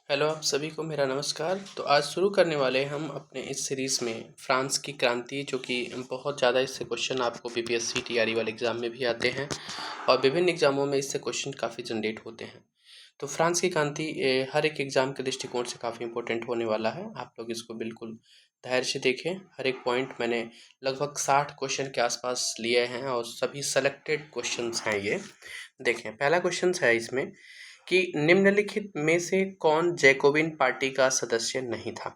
Hello आप सभी को मेरा नमस्कार। तो आज शुरू करने वाले हैं हम अपने इस सीरीज़ में फ्रांस की क्रांति, जो कि बहुत ज़्यादा इससे क्वेश्चन आपको बीपीएससी टीआरई वाले एग्ज़ाम में भी आते हैं और विभिन्न एग्ज़ामों में इससे क्वेश्चन काफ़ी जनरेट होते हैं। तो फ्रांस की क्रांति हर एक एग्ज़ाम के दृष्टिकोण से काफ़ी इंपॉर्टेंट होने वाला है। आप लोग इसको बिल्कुल धैर्य से देखें। हर एक पॉइंट मैंने लगभग 60 क्वेश्चन के आसपास लिए हैं और सभी सेलेक्टेड क्वेश्चंस हैं ये। देखें, पहला क्वेश्चन है इसमें कि निम्नलिखित में से कौन जैकोबिन पार्टी का सदस्य नहीं था।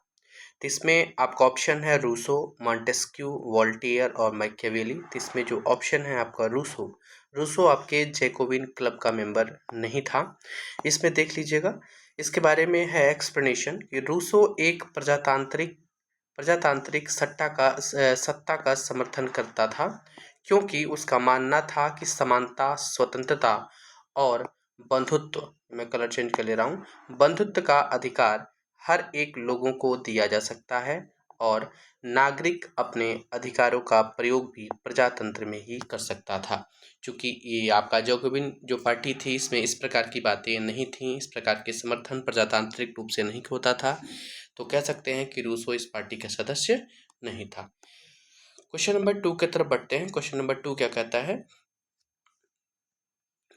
तो इसमें आपका ऑप्शन है रूसो, मॉन्टेस्क्यू, वोल्टेयर और मैकियावेली। तो इसमें जो ऑप्शन है आपका रूसो, रूसो आपके जैकोबिन क्लब का मेंबर नहीं था। इसमें देख लीजिएगा, इसके बारे में है एक्सप्लेनेशन कि रूसो एक प्रजातांत्रिक सत्ता का समर्थन करता था, क्योंकि उसका मानना था कि समानता, स्वतंत्रता और बंधुत्व, मैं कलर चेंज कर ले रहा हूँ, बंधुत्व का अधिकार हर एक लोगों को दिया जा सकता है और नागरिक अपने अधिकारों का प्रयोग भी प्रजातंत्र में ही कर सकता था। चूंकि ये आपका जैकोबिन जो पार्टी थी, इसमें इस प्रकार की बातें नहीं थी, इस प्रकार के समर्थन प्रजातांत्रिक रूप से नहीं होता था, तो कह सकते हैं कि रूसो इस पार्टी का सदस्य नहीं था। क्वेश्चन नंबर 2 की तरफ बढ़ते हैं। क्वेश्चन नंबर 2 क्या कहता है,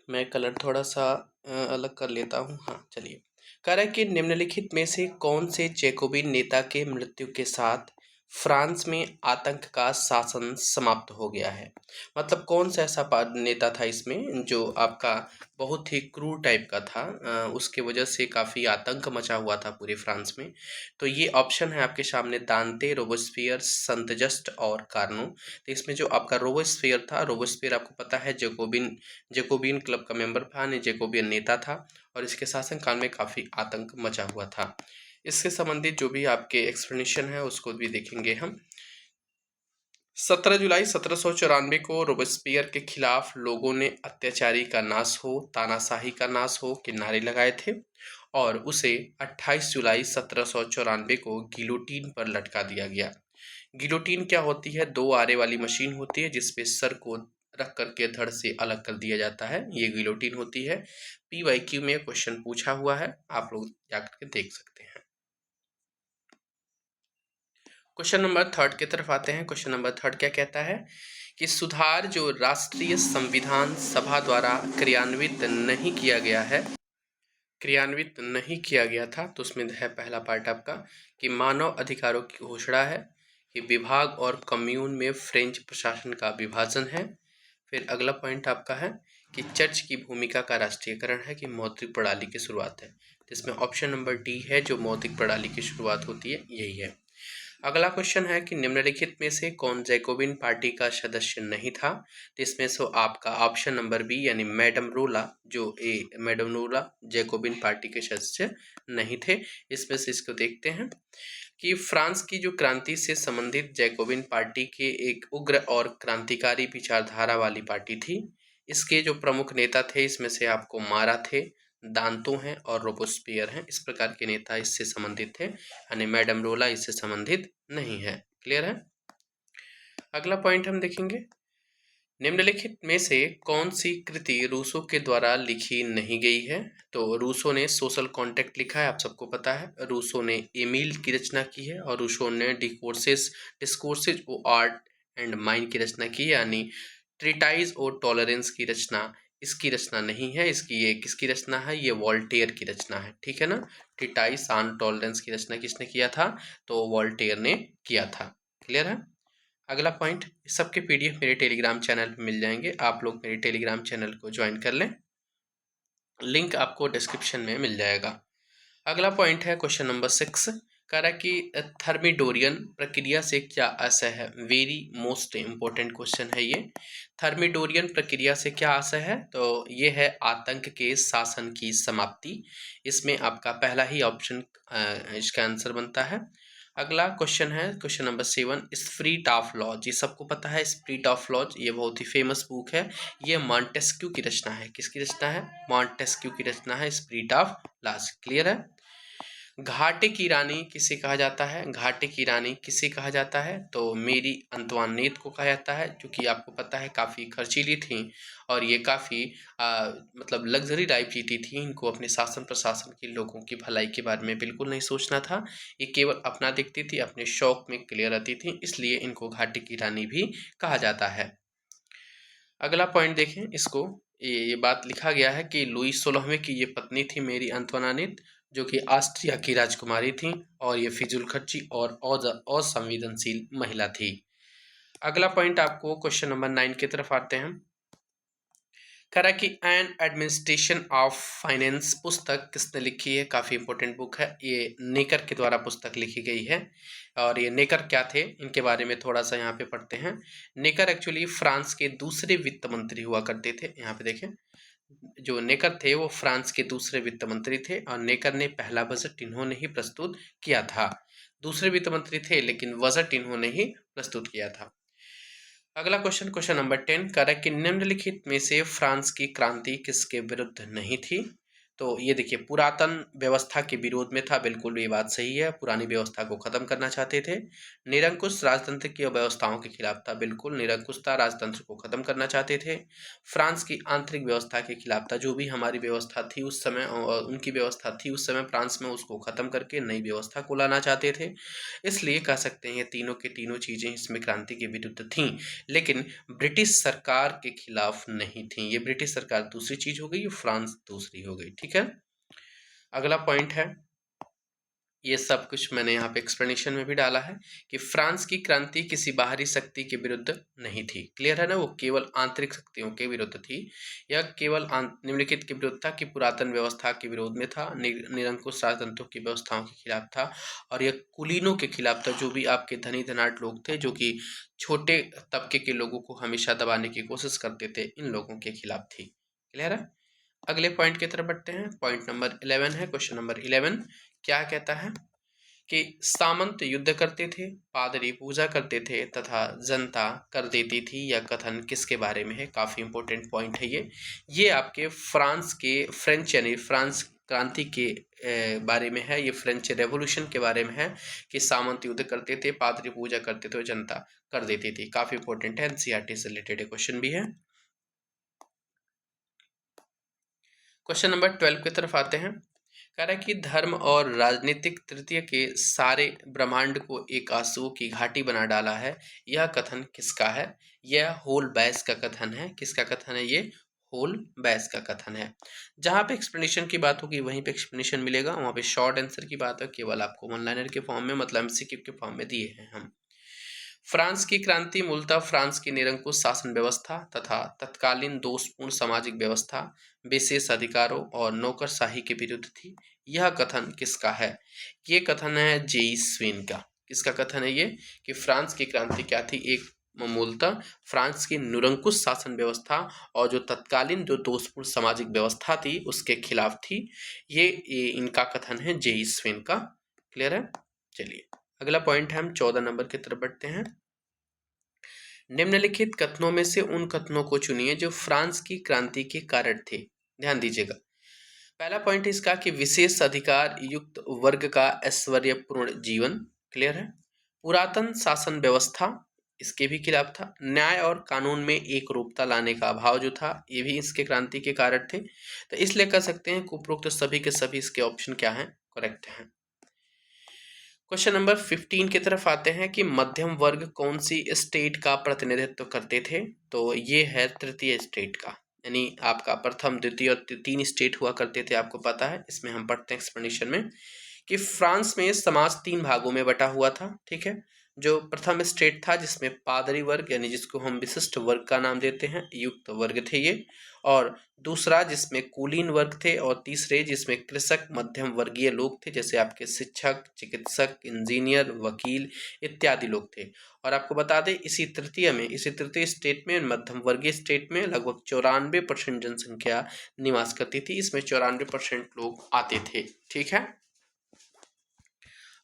मैं कलर थोड़ा सा अलग कर लेता हूँ। हाँ, चलिए। कह रहा है कि निम्नलिखित में से कौन से जैकोबिन नेता के मृत्यु के साथ फ्रांस में आतंक का शासन समाप्त हो गया है। मतलब कौन सा ऐसा नेता था इसमें जो आपका बहुत ही क्रूर टाइप का था, उसके वजह से काफ़ी आतंक मचा हुआ था पूरे फ्रांस में। तो ये ऑप्शन है आपके सामने, दांते, रोबेस्पियर, संत जस्ट और कार्नो। तो इसमें जो आपका रोबेस्पियर था, रोबेस्पियर आपको पता है जैकोबिन क्लब का मेंबर था, यानी जैकोबियन नेता था, और इसके शासनकाल में काफ़ी आतंक मचा हुआ था। इससे संबंधित जो भी आपके एक्सप्लेनेशन है उसको भी देखेंगे हम। 17 जुलाई 1794 को रोबेस्पियर के खिलाफ लोगों ने अत्याचारी का नाश हो, तानाशाही का नाश हो के नारे लगाए थे और उसे 28 जुलाई 1794 को गिलोटीन पर लटका दिया गया। गिलोटीन क्या होती है? 2 आरे वाली मशीन होती है जिसपे सर को रख करके धड़ से अलग कर दिया जाता है, ये गिलोटीन होती है। पीवाईक्यू में क्वेश्चन पूछा हुआ है, आप लोग जाकर के देख सकते हैं। क्वेश्चन नंबर 3 की तरफ आते हैं। क्वेश्चन नंबर 3 क्या कहता है कि सुधार जो राष्ट्रीय संविधान सभा द्वारा क्रियान्वित नहीं किया गया था, तो उसमें है पहला पार्ट आपका कि मानव अधिकारों की घोषणा है, कि विभाग और कम्यून में फ्रेंच प्रशासन का विभाजन है। फिर अगला पॉइंट आपका है कि चर्च की भूमिका का राष्ट्रीयकरण है, कि मौद्रिक प्रणाली की शुरुआत है। तो इसमें ऑप्शन नंबर डी है, जो मौद्रिक प्रणाली की शुरुआत होती है, यही है। अगला क्वेश्चन है कि निम्नलिखित में से कौन जैकोबिन पार्टी का सदस्य नहीं था। तो इसमें से आपका ऑप्शन नंबर बी, यानी मैडम रोला जैकोबिन पार्टी के सदस्य नहीं थे। इसमें से इसको देखते हैं कि फ्रांस की जो क्रांति से संबंधित जैकोबिन पार्टी के एक उग्र और क्रांतिकारी विचारधारा वाली पार्टी थी। इसके जो प्रमुख नेता थे, इसमें से आपको मारा थे, दांतो हैं और रोबेस्पियर हैं। इस प्रकार के नेता इससे संबंधित थे, यानी मैडम रोला इससे संबंधित नहीं है। क्लियर है? अगला पॉइंट हम देखेंगे, निम्नलिखित में से कौन सी कृति रूसो के द्वारा लिखी नहीं गई है। तो रूसो ने सोशल कॉन्ट्रैक्ट लिखा है, आप सबको पता है। रूसो ने एमिल की रचना की है और रूसो ने discourses on art and mind की रचना की है, यानी ट्रीटाइज और टॉलरेंस की रचना इसकी रचना नहीं है। ये किसकी रचना है? ये वोल्टेयर की रचना है, ठीक है ना। ट्रीटाइज ऑन टॉलरेंस की रचना किसने किया था? तो वोल्टेयर ने किया था। क्लियर है? अगला पॉइंट, सबके पीडीएफ मेरे टेलीग्राम चैनल पे मिल जाएंगे, आप लोग मेरे टेलीग्राम चैनल को ज्वाइन कर लें, लिंक आपको डिस्क्रिप्शन में मिल जाएगा। अगला पॉइंट है क्वेश्चन नंबर 6, कह रहा है कि थर्मिडोरियन प्रक्रिया से क्या आशय है। वेरी मोस्ट इंपॉर्टेंट क्वेश्चन है ये। थर्मिडोरियन प्रक्रिया से क्या आशय है? तो ये है आतंक के शासन की समाप्ति। इसमें आपका पहला ही ऑप्शन इसका आंसर बनता है। अगला क्वेश्चन है question number 7, spirit of laws. ये सबको पता है, स्पिरिट ऑफ लॉज ये बहुत ही फेमस बुक है। ये मॉन्टेस्क्यू की रचना है। किसकी रचना है? मॉन्टेस्क्यू की रचना है स्पिरिट ऑफ लॉज। क्लियर है? घाटे की रानी किसे कहा जाता है? घाटे की रानी किसे कहा जाता है? तो मेरी अंतोइनेट को कहा जाता है, जो कि आपको पता है काफ़ी खर्चीली थीं और ये काफ़ी मतलब लग्ज़री लाइफ़ जीती थीं। इनको अपने शासन प्रशासन के लोगों की भलाई के बारे में बिल्कुल नहीं सोचना था। ये केवल अपना देखती थी, अपने शौक में क्लियर रहती थीं, इसलिए इनको घाटे की रानी भी कहा जाता है। अगला पॉइंट देखें इसको, ये बात लिखा गया है कि लुई 16वें की ये पत्नी थी मेरी अंतोइनेट, जो कि ऑस्ट्रिया की राजकुमारी थी और ये फिजूलखर्ची और असंवेदनशील महिला थी। अगला पॉइंट आपको क्वेश्चन नंबर 9 की तरफ आते हैं। कह रहा है कि एन एडमिनिस्ट्रेशन ऑफ फाइनेंस पुस्तक किसने लिखी है? काफ़ी इंपॉर्टेंट बुक है ये, नेकर के द्वारा पुस्तक लिखी गई है। और ये नेकर क्या थे, इनके बारे में थोड़ा सा यहाँ पे पढ़ते हैं। नेकर एक्चुअली फ्रांस के दूसरे वित्त मंत्री हुआ करते थे। यहाँ पे देखें, जो नेकर थे वो फ्रांस के दूसरे वित्त मंत्री थे और नेकर ने पहला बजट इन्होंने ही प्रस्तुत किया था। दूसरे वित्त मंत्री थे लेकिन बजट इन्होंने ही प्रस्तुत किया था। अगला क्वेश्चन, क्वेश्चन नंबर 10 कह रहा है कि निम्नलिखित में से फ्रांस की क्रांति किसके विरुद्ध नहीं थी? तो ये देखिए, पुरातन व्यवस्था के विरोध में था, बिल्कुल ये बात सही है, पुरानी व्यवस्था को खत्म करना चाहते थे। निरंकुश राजतंत्र की व्यवस्थाओं के खिलाफ था, बिल्कुल निरंकुशता राजतंत्र को खत्म करना चाहते थे। फ्रांस की आंतरिक व्यवस्था के खिलाफ था, जो भी हमारी व्यवस्था थी उस समय उनकी व्यवस्था थी उस समय फ्रांस में, उसको खत्म करके नई व्यवस्था को लाना चाहते थे। इसलिए कह सकते हैं ये तीनों के तीनों चीजें इसमें क्रांति के विरुद्ध थीं, लेकिन ब्रिटिश सरकार के खिलाफ नहीं थी। ये ब्रिटिश सरकार दूसरी चीज हो गई, फ्रांस दूसरी हो गई। ठीक है, अगला पॉइंट है, ये सब कुछ मैंने यहाँ पे एक्सप्लेनेशन में भी डाला है कि फ्रांस की क्रांति किसी बाहरी शक्ति के विरुद्ध नहीं थी। क्लियर है ना, वो केवल आंतरिक शक्तियों के विरुद्ध थी। यह केवल निम्नलिखित के विरुद्ध था कि पुरातन व्यवस्था के विरोध में था, निरंकुश राजतंत्रों की व्यवस्थाओं के खिलाफ था और यह कुलीनों के खिलाफ था, जो भी आपके धनी धनाढ़ लोग थे, जो कि छोटे तबके के लोगों को हमेशा दबाने की कोशिश करते थे, इन लोगों के खिलाफ थी। क्लियर है, अगले पॉइंट की तरफ बढ़ते हैं। पॉइंट नंबर 11 है, क्वेश्चन नंबर 11 क्या कहता है कि सामंत युद्ध करते थे, पादरी पूजा करते थे तथा जनता कर देती थी। यह कथन किसके बारे में है? काफी इंपॉर्टेंट पॉइंट है ये आपके फ्रांस के फ्रेंच यानी फ्रांस क्रांति के बारे में है। ये फ्रेंच रेवोल्यूशन के बारे में है कि सामंत युद्ध करते थे, पादरी पूजा करते थे और जनता कर देती थी। काफी इंपॉर्टेंट है, एनसीईआरटी से रिलेटेड क्वेश्चन भी है। क्वेश्चन नंबर 12 की तरफ आते हैं। कह रहा है कि धर्म और राजनीतिक तृतीय के सारे ब्रह्मांड को एक आंसुओं की घाटी बना डाला है। यह कथन किसका है? यह होलबैच का कथन है। किसका कथन है? ये होलबैच का कथन है। जहां पे एक्सप्लेनेशन की बात होगी वहीं पे एक्सप्लेनेशन मिलेगा, वहां पे शॉर्ट आंसर की बात है, केवल आपको वन लाइनर के फॉर्म में मतलब एमसीक्यू के फॉर्म में दिए हैं हम। फ्रांस की क्रांति मूलतः फ्रांस की निरंकुश शासन व्यवस्था तथा तत्कालीन दोषपूर्ण सामाजिक व्यवस्था, विशेष अधिकारों और नौकरशाही के विरुद्ध थी। यह कथन किसका है? ये कथन है जेई स्वेन का। किसका कथन है ये? कि फ्रांस की क्रांति क्या थी? एक मूलतः फ्रांस की निरंकुश शासन व्यवस्था और जो तत्कालीन जो दोषपूर्ण सामाजिक व्यवस्था थी उसके खिलाफ थी। ये इनका कथन है जेई स्वेन का। क्लियर है, चलिए अगला पॉइंट है, हम 14 नंबर की तरफ बढ़ते हैं। निम्नलिखित कथनों में से उन कथनों को चुनिए जो फ्रांस की क्रांति के कारण थे। ध्यान दीजिएगा, पहला पॉइंट इसका कि विशेष अधिकार युक्त वर्ग का ऐश्वर्यपूर्ण जीवन। क्लियर है, पुरातन शासन व्यवस्था, इसके भी खिलाफ था। न्याय और कानून में एक रूपता लाने का अभाव जो था, ये भी इसके क्रांति के कारण थे। तो इसलिए कह सकते हैं उपरोक्त सभी के सभी इसके ऑप्शन क्या हैं? करेक्ट हैं। क्वेश्चन नंबर 15 की तरफ आते हैं कि मध्यम वर्ग कौन सी स्टेट का प्रतिनिधित्व करते थे? तो ये है तृतीय स्टेट का, यानी आपका प्रथम द्वितीय और तीन स्टेट हुआ करते थे, आपको पता है। इसमें हम पढ़ते हैं एक्सप्लेनेशन में कि फ्रांस में समाज 3 भागों में बटा हुआ था। ठीक है, जो प्रथम स्टेट था जिसमें पादरी वर्ग यानी जिसको हम विशिष्ट वर्ग का नाम देते हैं, युक्त वर्ग थे ये, और दूसरा जिसमें कुलीन वर्ग थे, और तीसरे जिसमें कृषक मध्यम वर्गीय लोग थे, जैसे आपके शिक्षक, चिकित्सक, इंजीनियर, वकील इत्यादि लोग थे। और आपको बता दें इसी तृतीय स्टेट में, मध्यम वर्गीय स्टेट में लगभग 94% जनसंख्या निवास करती थी। इसमें 94% लोग आते थे। ठीक है,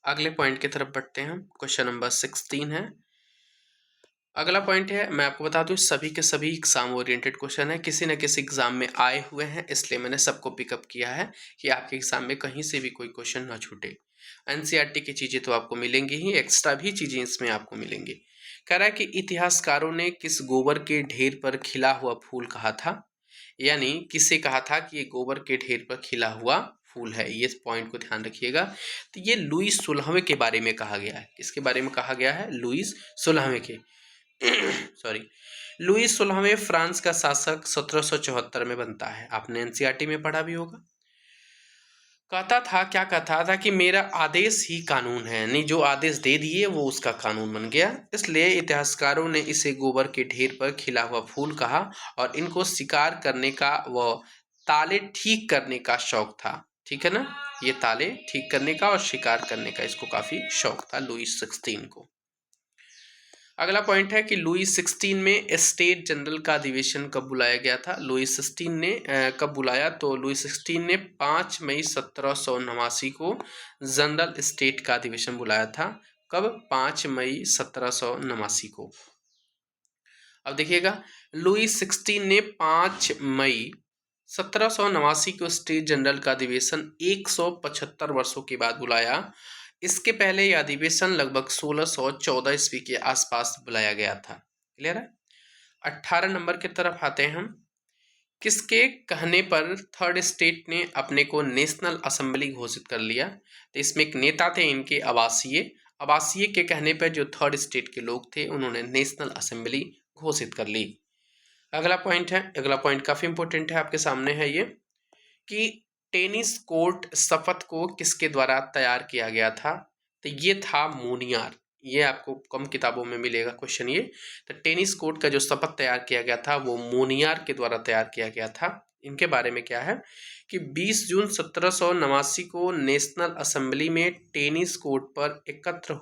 अगले पॉइंट की तरफ बढ़ते हैं। क्वेश्चन नंबर 16 है, अगला पॉइंट है, मैं आपको बता दूं सभी के सभी एग्जाम ओरिएंटेड क्वेश्चन है, किसी न किसी एग्जाम में आए हुए हैं, इसलिए मैंने सबको पिकअप किया है कि आपके एग्जाम में कहीं से भी कोई क्वेश्चन ना छूटे। एनसीईआरटी की चीजें तो आपको मिलेंगी ही, एक्स्ट्रा भी चीजें इसमें आपको मिलेंगी। कह रहा है कि इतिहासकारों ने किस गोबर के ढेर पर खिला हुआ फूल कहा था, यानी किसे कहा था कि ये गोबर के ढेर पर खिला हुआ फूल है, ये पॉइंट को ध्यान रखिएगा। तो ये लुईस 16वें के बारे में कहा गया है। किसके बारे में कहा गया है? लुईस 16वें के सॉरी, लुईस 16वें फ्रांस का शासक 1774 में बनता है। आपने एनसीईआरटी में पढ़ा भी होगा। कहता था, क्या कहता था कि मेरा आदेश ही कानून है, यानी जो आदेश दे दिए वो उसका कानून बन गया। इसलिए इतिहासकारों ने इसे गोबर के ढेर पर खिला हुआ फूल कहा और इनको शिकार करने का व ताले ठीक करने का शौक था। ठीक है ना, ये ताले ठीक करने का और शिकार करने का इसको काफी शौक था लुईस 16 को। अगला पॉइंट है कि लुईस 16 में स्टेट जनरल का अधिवेशन कब बुलाया गया था? लुईस 16 ने कब बुलाया? तो लुईस 16 ने 5 मई 1789 को जनरल स्टेट का अधिवेशन बुलाया था। कब? 5 मई 1789 को। अब देखिएगा, लुईस 16 ने 5 मई 1789 को स्टेट जनरल का अधिवेशन 175 वर्षों के बाद बुलाया। इसके पहले यह अधिवेशन लगभग 1614 ईस्वी के आसपास बुलाया गया था। क्लियर है? 18 नंबर की तरफ आते हैं हम। किसके कहने पर थर्ड स्टेट ने अपने को नेशनल असेंबली घोषित कर लिया? तो इसमें एक नेता थे इनके, आवासीय के कहने पर जो थर्ड स्टेट के लोग थे उन्होंने नेशनल असेंबली घोषित कर ली। अगला पॉइंट काफी इंपॉर्टेंट है, आपके सामने है ये कि टेनिस कोर्ट शपथ को किसके द्वारा तैयार किया गया था? तो ये था मोनियार। ये आपको कम किताबों में मिलेगा क्वेश्चन ये। तो टेनिस कोर्ट का जो शपथ तैयार किया गया था वो मोनियार के द्वारा तैयार किया गया था। इनके बारे में क्या है कि 20 जून 1789 को नेशनल असेंबली में टेनिस कोर्ट पर एकत्र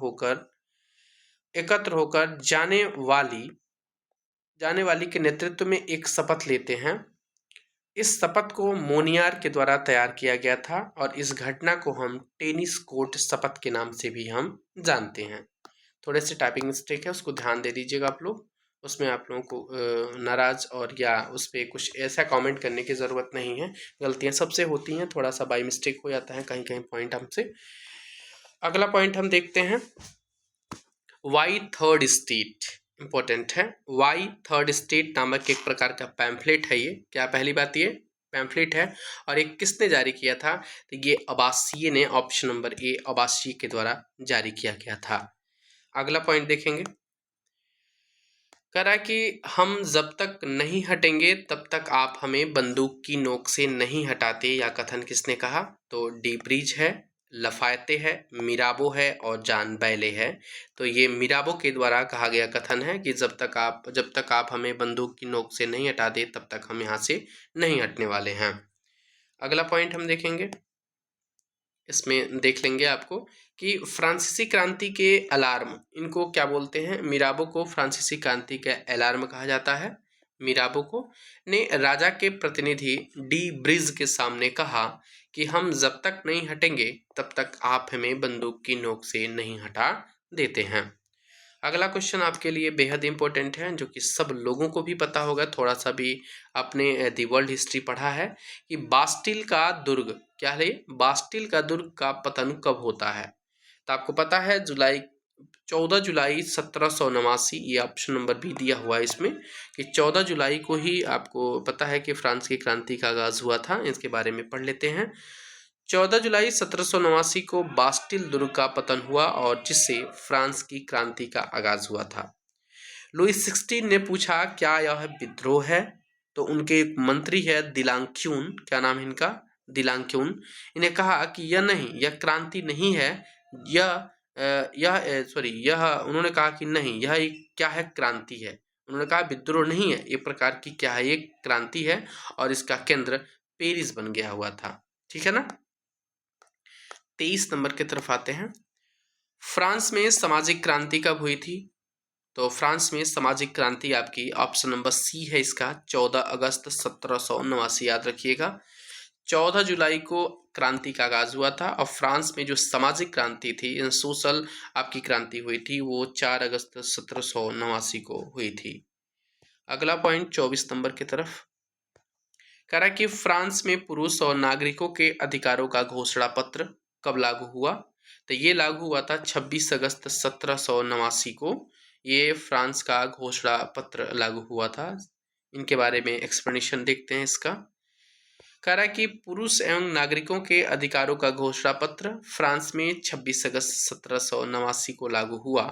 होकर जाने वाली के नेतृत्व में एक शपथ लेते हैं। इस शपथ को मोनियार के द्वारा तैयार किया गया था और इस घटना को हम टेनिस कोर्ट शपथ के नाम से भी हम जानते हैं। थोड़े से टाइपिंग मिस्टेक है, उसको ध्यान दे दीजिएगा आप लोग। उसमें आप लोगों को नाराज और या उस पर कुछ ऐसा कमेंट करने की ज़रूरत नहीं है। गलतियां सबसे होती हैं, थोड़ा सा बाई मिस्टेक हो जाता है कहीं कहीं पॉइंट हमसे। अगला पॉइंट हम देखते हैं, वाई थर्ड स्टेट इंपॉर्टेंट है। वाई थर्ड स्टेट नामक एक प्रकार का पैम्फलेट है ये। क्या? पहली बात ये पैम्फलेट है और एक किसने जारी किया था? तो ये आवासीय ने, ऑप्शन नंबर ए आवासीय के द्वारा जारी किया गया था। अगला पॉइंट देखेंगे, कह रहा है कि हम जब तक नहीं हटेंगे तब तक आप हमें बंदूक की नोक से नहीं हटाते, या कथन किसने कहा? तो डी ब्रीज है, लफायते है, मिराबो है और जान बैले है। तो ये मिराबो के द्वारा कहा गया कथन है कि जब तक आप हमें बंदूक की नोक से नहीं हटा दे तब तक हम यहाँ से नहीं हटने वाले हैं। अगला पॉइंट हम देखेंगे, इसमें देख लेंगे आपको कि फ्रांसीसी क्रांति के अलार्म, इनको क्या बोलते हैं? मिराबो को फ्रांसीसी क्रांति का अलार्म कहा जाता है। मिराबो को ने राजा के प्रतिनिधि डी ब्रिज के सामने कहा कि हम जब तक नहीं हटेंगे तब तक आप हमें बंदूक की नोक से नहीं हटा देते हैं। अगला क्वेश्चन आपके लिए बेहद इंपॉर्टेंट है, जो कि सब लोगों को भी पता होगा, थोड़ा सा भी आपने दी वर्ल्ड हिस्ट्री पढ़ा है कि बास्टिल का दुर्ग, क्या है? बास्टिल का दुर्ग का पतन कब होता है? तो आपको पता है 14 जुलाई 1789, ये ऑप्शन नंबर भी दिया हुआ है इसमें कि 14 जुलाई को ही आपको पता है कि फ्रांस की क्रांति का आगाज हुआ था। इसके बारे में पढ़ लेते हैं। 14 जुलाई 1789 को बास्टिल दुर्ग का पतन हुआ और जिससे फ्रांस की क्रांति का आगाज हुआ था। लुईस 16 ने पूछा, क्या यह विद्रोह है? तो उनके एक मंत्री है दिलांक्यून, क्या नाम है इनका? दिलांक्यून। इन्हें कहा कि यह नहीं, यह क्रांति नहीं है, उन्होंने कहा कि नहीं, यह एक क्या है? क्रांति है। उन्होंने कहा विद्रोह नहीं है, एक प्रकार की क्या है? ये क्रांति है और इसका केंद्र पेरिस बन गया हुआ था। ठीक है ना? 23 नंबर की तरफ आते हैं। फ्रांस में सामाजिक क्रांति कब हुई थी? तो फ्रांस में सामाजिक क्रांति आपकी ऑप्शन नंबर सी है इसका, 14 अगस्त 1789, याद रखिएगा। 14 जुलाई को क्रांति का आगाज हुआ था और फ्रांस में जो सामाजिक क्रांति थी, सोशल आपकी क्रांति हुई थी, वो 4 अगस्त 1789 को हुई थी। अगला पॉइंट 24 नंबर की तरफ कह रहा है कि फ्रांस में पुरुष और नागरिकों के अधिकारों का घोषणा पत्र कब लागू हुआ? तो ये लागू हुआ था 26 अगस्त 1789 को। ये फ्रांस का घोषणा पत्र लागू हुआ था। इनके बारे में एक्सप्लेनेशन देखते हैं इसका। कह रहा है कि पुरुष एवं नागरिकों के अधिकारों का घोषणा पत्र फ्रांस में 26 अगस्त 1789 को लागू हुआ।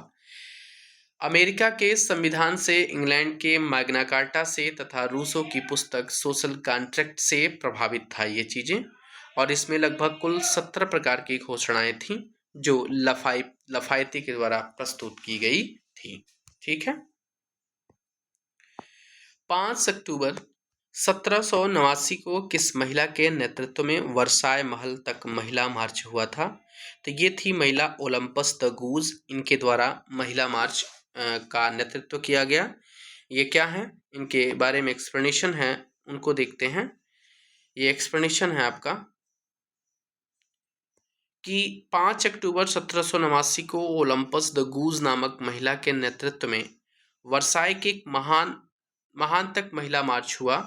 अमेरिका के संविधान से, इंग्लैंड के मैग्ना कार्टा से तथा रूसों की पुस्तक सोशल कॉन्ट्रैक्ट से प्रभावित था ये चीजें। और इसमें लगभग कुल 17 प्रकार की घोषणाएं थीं जो लफायती के द्वारा प्रस्तुत की गई थी। ठीक है। 5 अक्टूबर 1789 को किस महिला के नेतृत्व में वर्साय महल तक महिला मार्च हुआ था? तो ये थी महिला ओलंपस द गूज। इनके द्वारा महिला मार्च का नेतृत्व किया गया। ये क्या है, इनके बारे में एक्सप्लेनेशन है, उनको देखते हैं। ये एक्सप्लेनेशन है आपका कि 5 अक्टूबर 1789 को ओलंपस द गूज नामक महिला के नेतृत्व में वर्साय के एक महान तक महिला मार्च हुआ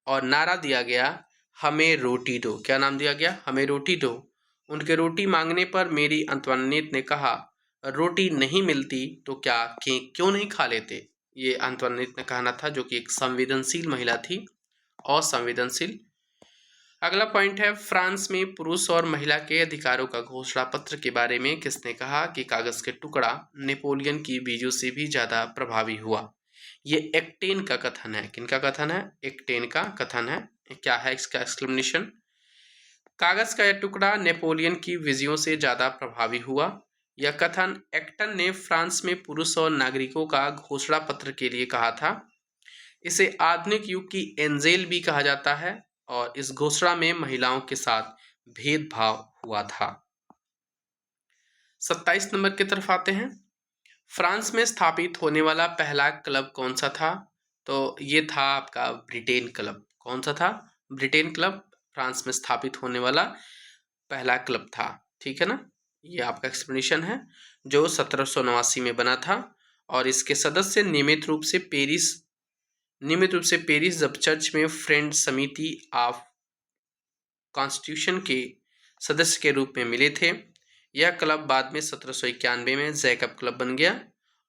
और नारा दिया गया, हमें रोटी दो। क्या नाम दिया गया? हमें रोटी दो। उनके रोटी मांगने पर मेरी अंतवानीत ने कहा, रोटी नहीं मिलती तो क्या क्यों नहीं खा लेते? ये अंतवानीत ने कहना था, जो कि एक संवेदनशील महिला थी, असंवेदनशील। अगला पॉइंट है, फ्रांस में पुरुष और महिला के अधिकारों का घोषणा पत्र के बारे में किसने कहा कि कागज के टुकड़ा नेपोलियन की बीजों से भी ज्यादा प्रभावी हुआ? ये एक्टेन का कथन है। किनका कथन है? एक्टेन का कथन है। क्या है इसका एक्सप्लेनेशन? कागज का यह टुकड़ा नेपोलियन की विजयों से ज्यादा प्रभावी हुआ। यह कथन एक्टन ने फ्रांस में पुरुष और नागरिकों का घोषणा पत्र के लिए कहा था। इसे आधुनिक युग की एंजेल भी कहा जाता है और इस घोषणा में महिलाओं के साथ भेदभाव हुआ था। 27 नंबर की तरफ आते हैं। फ्रांस में स्थापित होने वाला पहला क्लब कौन सा था? तो ये था आपका ब्रिटेन क्लब। कौन सा था? ब्रिटेन क्लब फ्रांस में स्थापित होने वाला पहला क्लब था। ठीक है ना। ये आपका एक्सप्लेनेशन है, जो 1789 में बना था और इसके सदस्य नियमित रूप से पेरिस जब चर्च में फ्रेंड समिति ऑफ कॉन्स्टिट्यूशन के सदस्य के रूप में मिले थे। यह क्लब बाद में 1791 में जैकब क्लब बन गया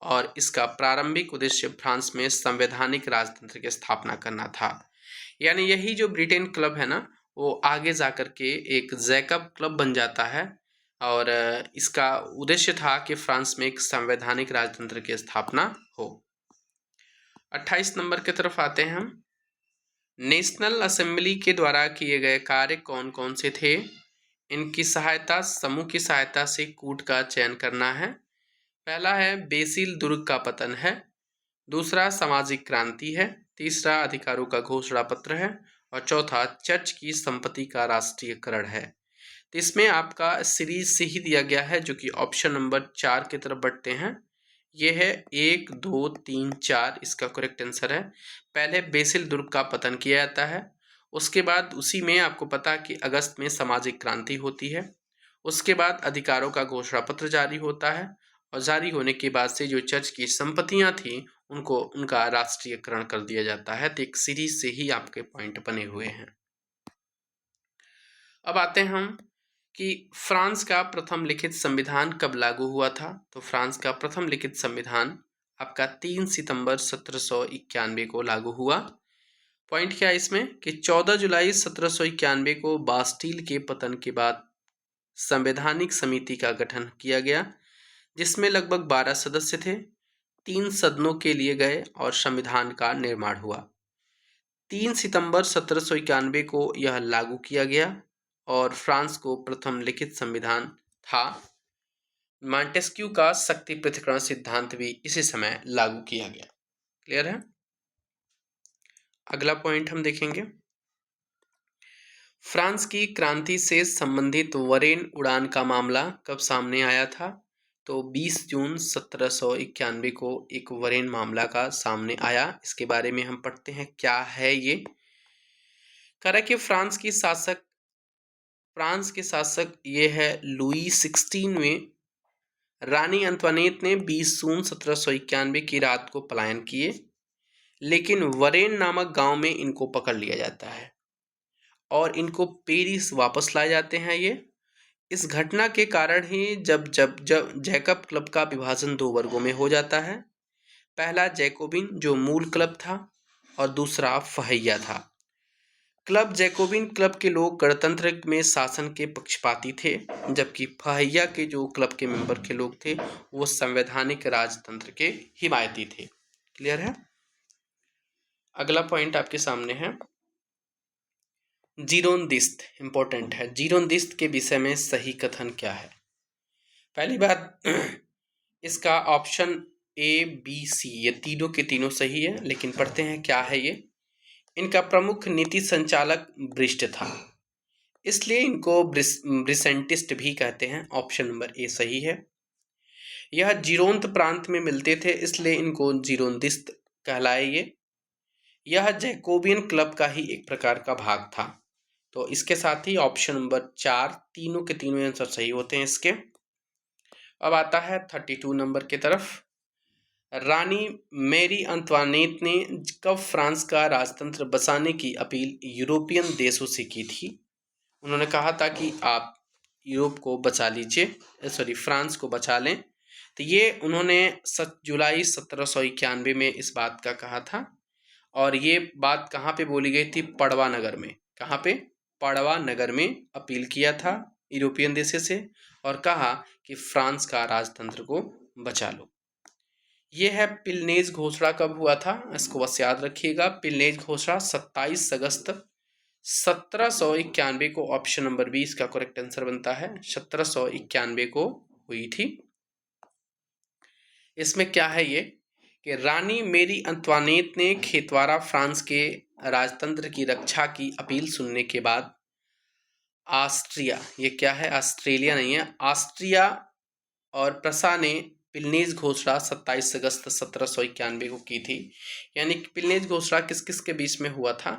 और इसका प्रारंभिक उद्देश्य फ्रांस में संवैधानिक राजतंत्र की स्थापना करना था। यानी यही जो ब्रिटेन क्लब है ना, वो आगे जाकर के एक जैकब क्लब बन जाता है और इसका उद्देश्य था कि फ्रांस में एक संवैधानिक राजतंत्र की स्थापना हो। 28 नंबर की तरफ आते हैं हम। नेशनल असेंबली के द्वारा किए गए कार्य कौन कौन से थे? इनकी सहायता, समूह की सहायता से कूट का चयन करना है। पहला है बेसिल दुर्ग का पतन है। दूसरा सामाजिक क्रांति है। तीसरा अधिकारों का घोषणा पत्र है और चौथा चर्च की संपत्ति का राष्ट्रीयकरण है। तो इसमें आपका सीरीज से ही दिया गया है, जो कि ऑप्शन नंबर 4 की तरफ बढ़ते हैं। ये है 1 2 3 4, इसका करेक्ट आंसर है। पहले बेसिल दुर्ग का पतन किया जाता है, उसके बाद उसी में आपको पता कि अगस्त में सामाजिक क्रांति होती है, उसके बाद अधिकारों का घोषणा पत्र जारी होता है और जारी होने के बाद से जो चर्च की संपत्तियां थी उनका राष्ट्रीयकरण कर दिया जाता है। तो एक सीरीज से ही आपके पॉइंट बने हुए हैं। अब आते हैं हम कि फ्रांस का प्रथम लिखित संविधान कब लागू हुआ था? तो फ्रांस का प्रथम लिखित संविधान आपका 3 सितंबर 1791 को लागू हुआ। पॉइंट क्या है इसमें कि 14 जुलाई 1791 को बास्टील के पतन के बाद संवैधानिक समिति का गठन किया गया, जिसमें लगभग 12 सदस्य थे। 3 सदनों के लिए गए और संविधान का निर्माण हुआ। 3 सितंबर 1791 को यह लागू किया गया और फ्रांस को प्रथम लिखित संविधान था। मॉन्टेस्क्यू का शक्ति पृथक्करण सिद्धांत भी इसी समय लागू किया गया। क्लियर है। अगला पॉइंट हम देखेंगे, फ्रांस की क्रांति से संबंधित वरेन उड़ान का मामला कब सामने आया था? तो 20 जून 1791 को एक वरेन मामला का सामने आया। इसके बारे में हम पढ़ते हैं, क्या है ये। कह रहा है कि फ्रांस की शासक फ्रांस के शासक ये है लुई 16 में। रानी अंतवानेत ने 20 जून 1791 की रात को पलायन किए, लेकिन वरेन नामक गांव में इनको पकड़ लिया जाता है और इनको पेरिस वापस लाए जाते हैं ये। इस घटना के कारण ही जब जब जब जैकब क्लब का विभाजन दो वर्गों में हो जाता है। पहला जैकोबिन जो मूल क्लब था और दूसरा फहैया था। क्लब जैकोबिन क्लब के लोग गणतंत्र में शासन के पक्षपाती थे, जबकि फहैया के जो क्लब के मेंबर के लोग थे वो संवैधानिक राजतंत्र के हिमायती थे। क्लियर है। अगला पॉइंट आपके सामने है जीरोनदिस्त। इंपॉर्टेंट है। जीरोनदिस्त के विषय में सही कथन क्या है? पहली बात, इसका ऑप्शन ए बी सी ये तीनों के तीनों सही है, लेकिन पढ़ते हैं क्या है ये। इनका प्रमुख नीति संचालक ब्रिस्ट था, इसलिए इनको ब्रिसेंटिस्ट भी कहते हैं। ऑप्शन नंबर ए सही है। यह जीरोंत प्रांत में मिलते थे, इसलिए इनको जीरोनदिस्त कहलाए ये। यह जैकोबियन क्लब का ही एक प्रकार का भाग था। तो इसके साथ ही ऑप्शन नंबर 4 तीनों के तीनों आंसर सही होते हैं इसके। अब आता है 32 नंबर की तरफ। रानी मैरी अंतवानेत ने कब फ्रांस का राजतंत्र बसाने की अपील यूरोपियन देशों से की थी? उन्होंने कहा था कि आप यूरोप को बचा लीजिए, सॉरी फ्रांस को बचा लें। तो ये उन्होंने जुलाई 1791 में इस बात का कहा था, और ये बात कहाँ पे बोली गई थी? पड़वा नगर में। कहाँ पे? पड़वा नगर में अपील किया था यूरोपियन देशों से और कहा कि फ्रांस का राजतंत्र को बचा लो। ये है पिलनेज घोषणा कब हुआ था, इसको बस याद रखिएगा। पिलनेज घोषणा 27 अगस्त 1791 को, ऑप्शन नंबर 20 का करेक्ट आंसर बनता है। 1791 को हुई थी। इसमें क्या है ये कि रानी मेरी अंतवानेत ने खेतवारा फ्रांस के राजतंत्र की रक्षा की अपील सुनने के बाद ऑस्ट्रिया, ये क्या है? ऑस्ट्रेलिया नहीं है, ऑस्ट्रिया और प्रसा ने पिलनेज घोषणा 27 अगस्त 1791 को की थी। यानी कि पिलनेज घोषणा किस किस के बीच में हुआ था?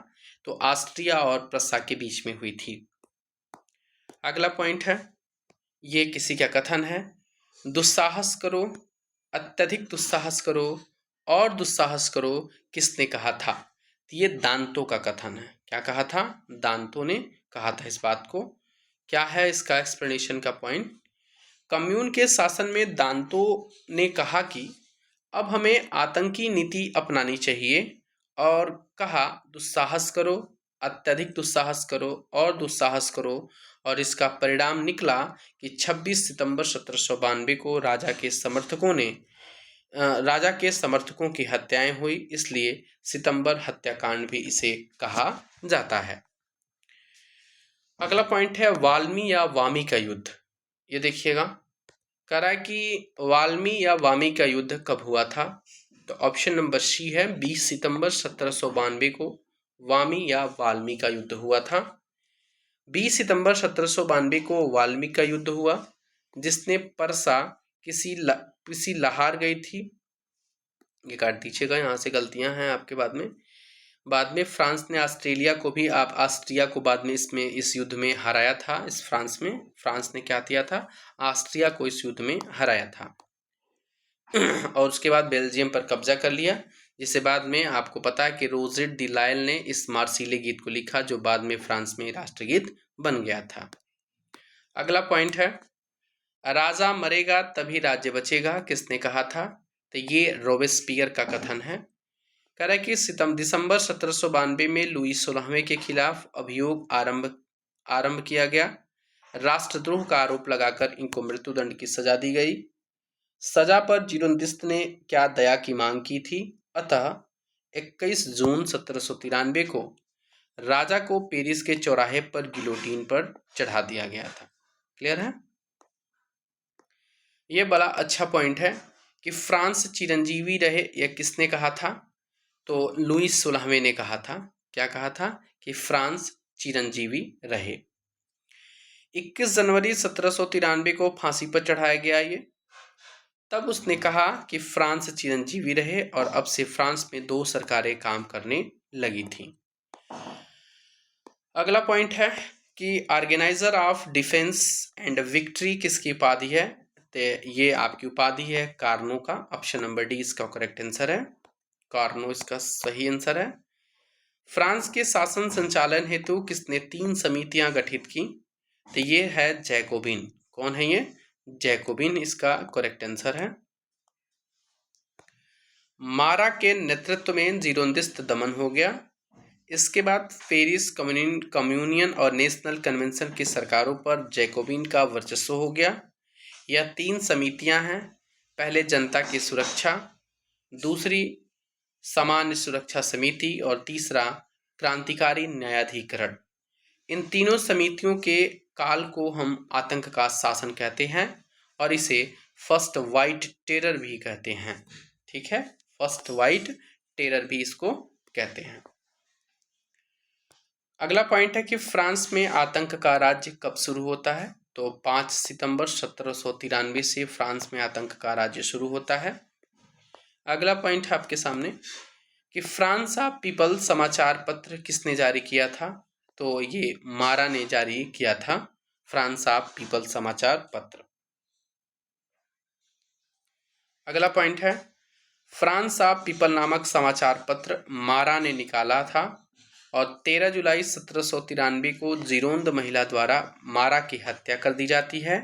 तो ऑस्ट्रिया और प्रसा के बीच में हुई थी। अगला पॉइंट है, ये किसी का कथन है। दुस्साहस करो, अत्यधिक दुस्साहस करो और दुस्साहस करो, किसने कहा था? तो ये दांतों का कथन है। क्या कहा था? दांतों ने कहा था इस बात को। क्या है इसका एक्सप्लेनेशन का पॉइंट? कम्यून के शासन में दांतों ने कहा कि अब हमें आतंकी नीति अपनानी चाहिए और कहा दुस्साहस करो, अत्यधिक दुस्साहस करो और दुस्साहस करो, और इसका परिणाम निकला कि 26 सितंबर 1792 को राजा के समर्थकों की हत्याएं हुई, इसलिए सितंबर हत्याकांड भी इसे कहा जाता है। अगला पॉइंट है वाल्मी या वामी का युद्ध। ये देखिएगा, कह रहा है कि वाल्मी या वामी का युद्ध कब हुआ था? तो ऑप्शन नंबर सी है 20 सितंबर 1792 को वामी या वाल्मी का युद्ध हुआ था। 20 सितंबर 1792 को वाल्मी का युद्ध हुआ, जिसने परसा किसी लहार गई थी। ये काट दीजिएगा, यहाँ से गलतियां हैं आपके। बाद में फ्रांस ने ऑस्ट्रिया को बाद में इस युद्ध में हराया था। फ्रांस ने क्या किया था? ऑस्ट्रिया को इस युद्ध में हराया था और उसके बाद बेल्जियम पर कब्जा कर लिया, जिसे बाद में आपको पता है कि रोजेट दी लायल ने इस मार्सिले गीत को लिखा, जो बाद में फ्रांस में राष्ट्रगीत बन गया था। अगला पॉइंट है राजा मरेगा तभी राज्य बचेगा, किसने कहा था? तो ये रोबेस्पियर का कथन है। कह रहा है कि दिसंबर 1792 में लुई 16वें के खिलाफ अभियोग आरंभ किया गया। राष्ट्रद्रोह का आरोप लगाकर इनको मृत्युदंड की सजा दी गई। सजा पर जीरोनदिस्त ने क्या दया की मांग की थी, अतः 21 जून 1793 को राजा को पेरिस के चौराहे पर गिलोटीन पर चढ़ा दिया गया था। क्लियर है। यह बड़ा अच्छा पॉइंट है कि फ्रांस चिरंजीवी रहे, यह किसने कहा था? तो लुई 16वें ने कहा था। क्या कहा था? कि फ्रांस चिरंजीवी रहे। 21 जनवरी 1793 को फांसी पर चढ़ाया गया ये। तब उसने कहा कि फ्रांस चिरंजीवी रहे, और अब से फ्रांस में 2 सरकारें काम करने लगी थी। अगला पॉइंट है कि organiser of defence and victory किसकी उपाधि है? तो ये आपकी उपाधि है कार्नो का। ऑप्शन नंबर डी इसका करेक्ट आंसर है, कार्नो इसका सही आंसर है। फ्रांस के शासन संचालन हेतु किसने 3 समितियां गठित की? तो ये है जैकोबिन। कौन है ये? जैकोबिन इसका करेक्ट आंसर है। मारा के नेतृत्व में जीरोंदिस्त दमन हो गया। इसके बाद पेरिस कम्युनियन और नेशनल कन्वेंशन की सरकारों पर जैकोबिन का वर्चस्व हो गया। यह 3 समितियां हैं। पहले जनता की सुरक्षा, दूसरी सामान्य सुरक्षा समिति और तीसरा क्रांतिकारी न्यायाधिकरण। इन तीनों समितियों के काल को हम आतंक का शासन कहते हैं और इसे फर्स्ट वाइट टेरर भी कहते हैं। ठीक है, फर्स्ट वाइट टेरर भी इसको कहते हैं। अगला पॉइंट है कि फ्रांस में आतंक का राज्य कब शुरू होता है? तो 5 सितंबर 1793 से फ्रांस में आतंक का राज्य शुरू होता है। अगला पॉइंट है आपके सामने कि फ्रांस ऑफ पीपल समाचार पत्र किसने जारी किया था? तो ये मारा ने जारी किया था फ्रांस ऑफ पीपल समाचार पत्र। अगला पॉइंट है फ्रांस ऑफ पीपल नामक समाचार पत्र मारा ने निकाला था और 13 जुलाई 1793 को जीरोंद महिला द्वारा मारा की हत्या कर दी जाती है,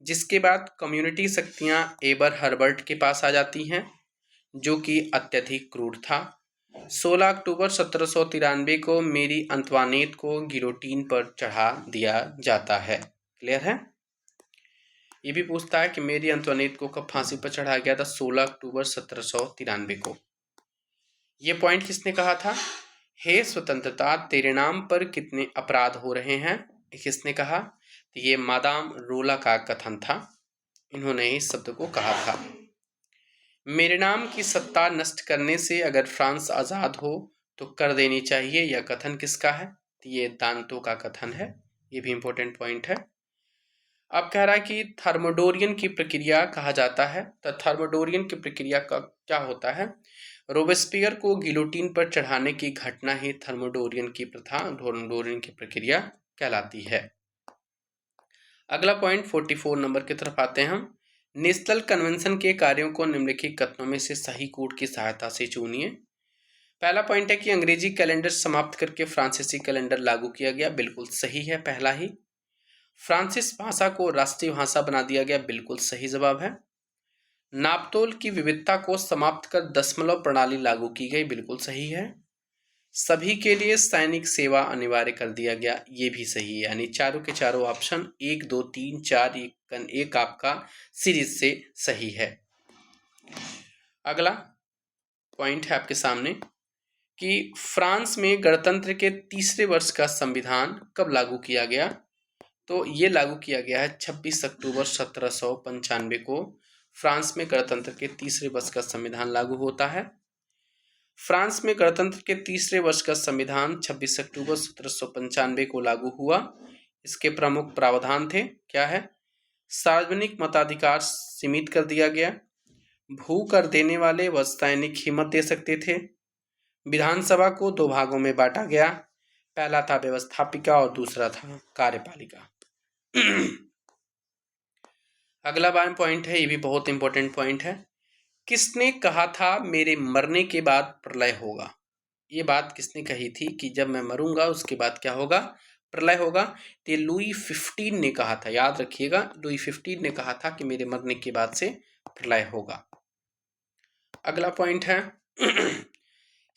जिसके बाद कम्युनिटी शक्तियां एबर हर्बर्ट के पास आ जाती हैं, जो कि अत्यधिक क्रूर था। 16 अक्टूबर 1793 को मेरी अंतवानेत को गिलोटीन पर चढ़ा दिया जाता है। क्लियर है? ये भी पूछता है कि मेरी अंतवानेत को कब फांसी पर चढ़ाया गया था? 16 अक्टूबर 1793 को। ये पॉइंट किसने कहा था? हे स्वतंत्रता, तेरे नाम पर कितने अपराध हो रहे हैं, किसने कहा? तो ये मादाम रोला का कथन था। इन्होंने इस शब्द को कहा था। मेरे नाम की सत्ता नष्ट करने से अगर फ्रांस आजाद हो तो कर देनी चाहिए, यह कथन किसका है? तो ये दांतो का कथन है। ये भी इंपॉर्टेंट पॉइंट है। अब कह रहा है कि थर्मोडोरियन की प्रक्रिया कहा जाता है। तो थर्मोडोरियन की प्रक्रिया का क्या होता है? रोबेस्पियर को गिलोटीन पर चढ़ाने की घटना ही थर्मोडोरियन की प्रथा, थर्मोडोरियन की प्रक्रिया कहलाती है। अगला पॉइंट 44 नंबर की तरफ आते हैं हम। नेशनल कन्वेंशन के कार्यों को निम्नलिखित कथनों में से सही कोड की सहायता से चुनिए। पहला पॉइंट है कि अंग्रेजी कैलेंडर समाप्त करके फ्रांसीसी कैलेंडर लागू किया गया। बिल्कुल सही है पहला ही। फ्रांसीस भाषा को राष्ट्रीय भाषा बना दिया गया। बिल्कुल सही जवाब है। नापतोल की विविधता को समाप्त कर दशमलव प्रणाली लागू की गई। बिल्कुल सही है। सभी के लिए सैनिक सेवा अनिवार्य कर दिया गया। ये भी सही है। यानी चारों के चारों ऑप्शन 1, 2, 3, 4 एक आपका सीरीज से सही है। अगला पॉइंट है आपके सामने कि फ्रांस में गणतंत्र के तीसरे वर्ष का संविधान कब लागू किया गया? तो ये लागू किया गया है 26 अक्टूबर 1795 को। फ्रांस में गणतंत्र के तीसरे वर्ष का संविधान लागू होता है। फ्रांस में गणतंत्र के तीसरे वर्ष का संविधान 26 अक्टूबर 1795 को लागू हुआ। इसके प्रमुख प्रावधान थे, क्या है? सार्वजनिक मताधिकार सीमित कर दिया गया। भू कर देने वाले व सैनिक ही मत दे सकते थे। विधानसभा को 2 भागों में बांटा गया। पहला था व्यवस्थापिका और दूसरा था कार्यपालिका। अगला पॉइंट है, ये भी बहुत इंपॉर्टेंट पॉइंट है। किसने कहा था मेरे मरने के बाद प्रलय होगा? ये बात किसने कही थी कि जब मैं मरूंगा उसके बाद क्या होगा? प्रलय होगा। तो लुई 15 ने कहा था। याद रखिएगा, लुई 15 ने कहा था कि मेरे मरने के बाद से प्रलय होगा। अगला पॉइंट है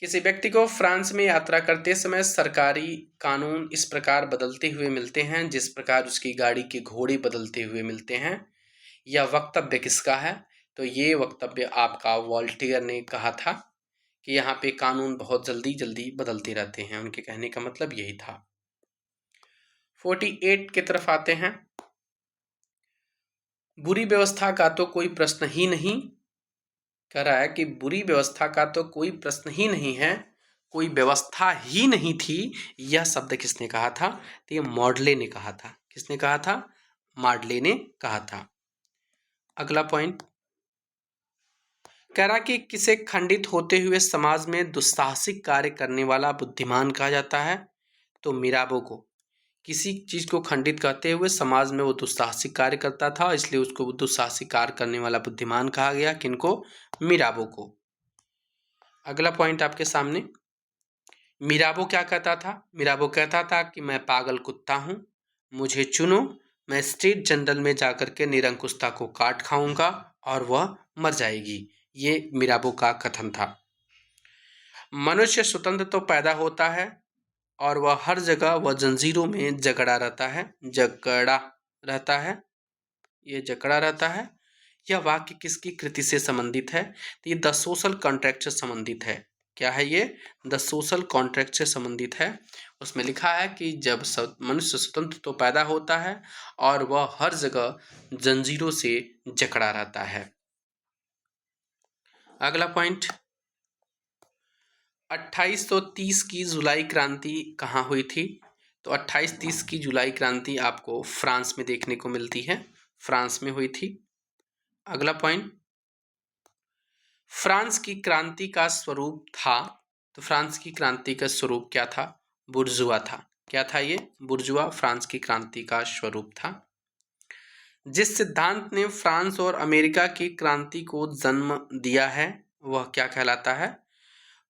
किसी व्यक्ति को फ्रांस में यात्रा करते समय सरकारी कानून इस प्रकार बदलते हुए मिलते हैं जिस प्रकार उसकी गाड़ी के घोड़े बदलते हुए मिलते हैं। यह वक्तव्य किसका है? तो ये वक्तव्य आपका वॉल्टेयर ने कहा था कि यहाँ पे कानून बहुत जल्दी जल्दी बदलते रहते हैं। उनके कहने का मतलब यही था। 48 की तरफ आते हैं। बुरी व्यवस्था का तो कोई प्रश्न ही नहीं। कह रहा है कि बुरी व्यवस्था का तो कोई प्रश्न ही नहीं है, कोई व्यवस्था ही नहीं थी। यह शब्द किसने कहा था? तो ये मॉडले ने कहा था। किसने कहा था? मॉडले ने कहा था। अगला पॉइंट कह रहा कि किसे खंडित होते हुए समाज में दुस्साहसिक कार्य करने वाला बुद्धिमान कहा जाता है? तो मिराबो को। किसी चीज़ को खंडित करते हुए समाज में वो दुस्साहसिक कार्य करता था, इसलिए उसको दुस्साहसिक कार्य करने वाला बुद्धिमान कहा गया। किनको? मिराबो को। अगला पॉइंट आपके सामने, मिराबो क्या कहता था? मिराबो कहता था कि मैं पागल कुत्ता हूँ, मुझे चुनो, मैं स्ट्रीट जनरल में जाकर के निरंकुशता को काट खाऊंगा और वह मर जाएगी। ये मिराबो का कथन था। मनुष्य स्वतंत्र तो पैदा होता है और वह हर जगह वह जंजीरों में जकड़ा रहता है, जकड़ा रहता है, ये जकड़ा रहता है। यह वाक्य किसकी कृति से संबंधित है? तो ये द सोशल कॉन्ट्रैक्ट से संबंधित है। क्या है ये? द सोशल कॉन्ट्रैक्ट से संबंधित है। उसमें लिखा है कि जब मनुष्य स्वतंत्र तो पैदा होता है और वह हर जगह जंजीरों से जकड़ा रहता है। अगला पॉइंट, 2830 की जुलाई क्रांति कहाँ हुई थी? तो 2830 की जुलाई क्रांति आपको फ्रांस में देखने को मिलती है, फ्रांस में हुई थी। अगला पॉइंट, फ्रांस की क्रांति का स्वरूप था। तो फ्रांस की क्रांति का स्वरूप क्या था? बुर्जुआ था। क्या था ये? बुर्जुआ फ्रांस की क्रांति का स्वरूप था। जिस सिद्धांत ने फ्रांस और अमेरिका की क्रांति को जन्म दिया है वह क्या कहलाता है?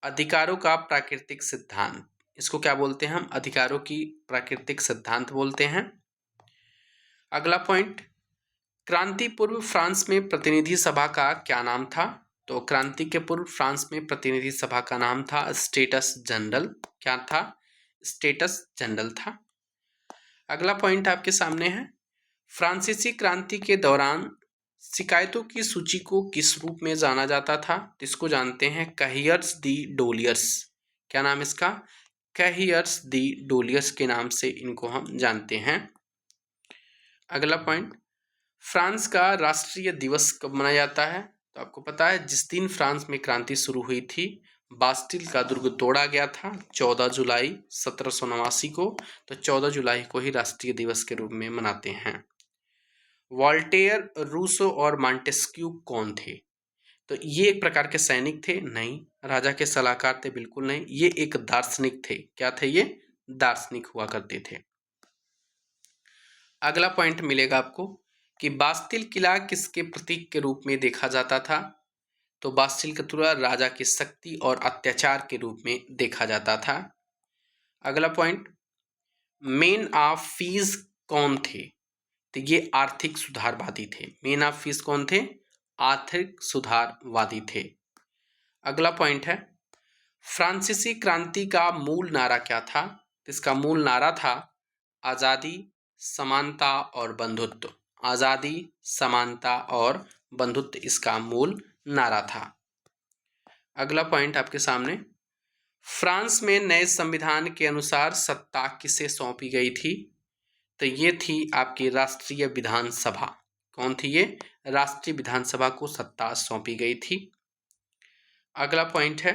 अधिकारों का प्राकृतिक सिद्धांत। इसको क्या बोलते हैं हम? अधिकारों की प्राकृतिक सिद्धांत बोलते हैं। अगला पॉइंट, क्रांति पूर्व फ्रांस में प्रतिनिधि सभा का क्या नाम था? तो क्रांति के पूर्व फ्रांस में प्रतिनिधि सभा का नाम था स्टेटस जनरल। क्या था? स्टेटस जनरल था। अगला पॉइंट आपके सामने है, फ्रांसीसी क्रांति के दौरान शिकायतों की सूची को किस रूप में जाना जाता था? इसको जानते हैं कहियर्स दी डोलियर्स। क्या नाम इसका? कहियर्स दी डोलियर्स के नाम से इनको हम जानते हैं। अगला पॉइंट, फ्रांस का राष्ट्रीय दिवस कब मनाया जाता है? तो आपको पता है जिस दिन फ्रांस में क्रांति शुरू हुई थी, बास्टिल का दुर्ग तोड़ा गया था 14 जुलाई 1789 को। तो 14 जुलाई को ही राष्ट्रीय दिवस के रूप में मनाते हैं। वॉल्टेयर, रूसो और मॉन्टेस्क्यू कौन थे? तो ये एक प्रकार के सैनिक थे? नहीं। राजा के सलाहकार थे? बिल्कुल नहीं। ये एक दार्शनिक थे। क्या थे ये? दार्शनिक हुआ करते थे। अगला पॉइंट मिलेगा आपको कि बास्टिल किला किसके प्रतीक के रूप में देखा जाता था? तो बास्टिल का किला राजा की शक्ति और अत्याचार के रूप में देखा जाता था। अगला पॉइंट, मेन ऑफ फीस कौन थे? तो ये आर्थिक सुधारवादी थे। मेन ऑफ फीस कौन थे? आर्थिक सुधारवादी थे। अगला पॉइंट है, फ्रांसीसी क्रांति का मूल नारा क्या था? इसका मूल नारा था आज़ादी, समानता और बंधुत्व। आज़ादी, समानता और बंधुत्व इसका मूल नारा था। अगला पॉइंट आपके सामने, फ्रांस में नए संविधान के अनुसार सत्ता किसे सौंपी गई थी? तो ये थी आपकी राष्ट्रीय विधानसभा। कौन थी ये? राष्ट्रीय विधानसभा को सत्ता सौंपी गई थी। अगला पॉइंट है,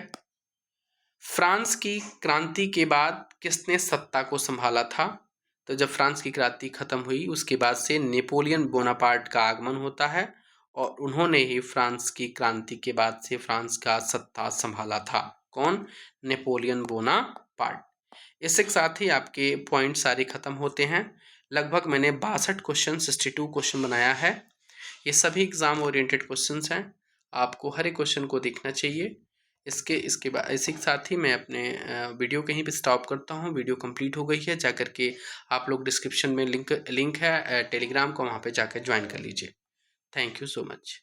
फ्रांस की क्रांति के बाद किसने सत्ता को संभाला था? तो जब फ्रांस की क्रांति खत्म हुई उसके बाद से नेपोलियन बोनापार्ट का आगमन होता है और उन्होंने ही फ्रांस की क्रांति के बाद से फ्रांस का सत्ता संभाला था। कौन? Napoleon Bonaparte. इसके साथ ही आपके पॉइंट सारे खत्म होते हैं। लगभग मैंने 62 क्वेश्चन, 62 क्वेश्चन बनाया है। ये सभी एग्जाम ओरिएंटेड क्वेश्चंस हैं। आपको हर एक क्वेश्चन को देखना चाहिए। इसके बाद इसी के साथ ही मैं अपने वीडियो कहीं पे स्टॉप करता हूँ। वीडियो कंप्लीट हो गई है, जाकर के आप लोग डिस्क्रिप्शन में लिंक है टेलीग्राम को, वहाँ पे जाकर ज्वाइन कर लीजिए। Thank you so much.